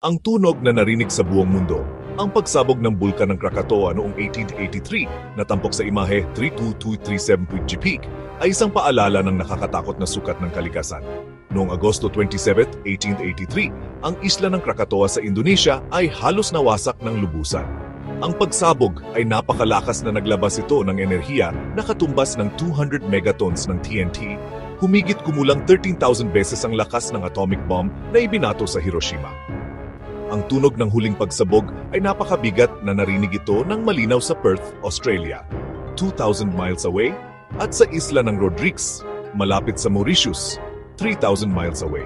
Ang tunog na narinig sa buong mundo, ang pagsabog ng bulkan ng Krakatoa noong 1883 na tampok sa imahe 32237 Peak ay isang paalala ng nakakatakot na sukat ng kalikasan. Noong Agosto 27, 1883, ang isla ng Krakatoa sa Indonesia ay halos nawasak ng lubusan. Ang pagsabog ay napakalakas na naglabas ito ng enerhiya na katumbas ng 200 megatons ng TNT, humigit kumulang 13,000 beses ang lakas ng atomic bomb na ibinato sa Hiroshima. Ang tunog ng huling pagsabog ay napakabigat na narinig ito ng malinaw sa Perth, Australia, 2,000 miles away, at sa isla ng Rodrigues, malapit sa Mauritius, 3,000 miles away.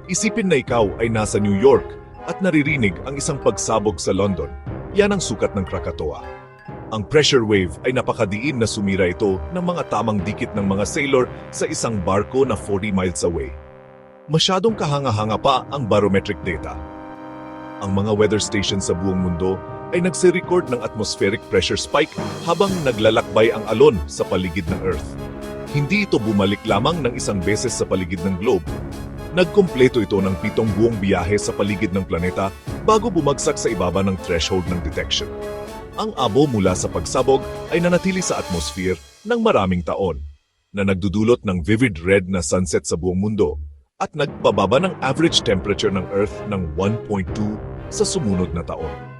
Isipin na ikaw ay nasa New York at naririnig ang isang pagsabog sa London. Yan ang sukat ng Krakatoa. Ang pressure wave ay napakadiin na sumira ito ng mga tamang dikit ng mga sailor sa isang barko na 40 miles away. Masyadong kahanga-hanga pa ang barometric data. Ang mga weather stations sa buong mundo ay nagse-record ng atmospheric pressure spike habang naglalakbay ang alon sa paligid ng Earth. Hindi ito bumalik lamang ng isang beses sa paligid ng globe. Nagkumpleto ito ng 7 buong biyahe sa paligid ng planeta bago bumagsak sa ibaba ng threshold ng detection. Ang abo mula sa pagsabog ay nanatili sa atmosphere ng maraming taon, na nagdudulot ng vivid red na sunset sa buong mundo at nagpababa ng average temperature ng Earth ng 1.2 sa sumunod na taon.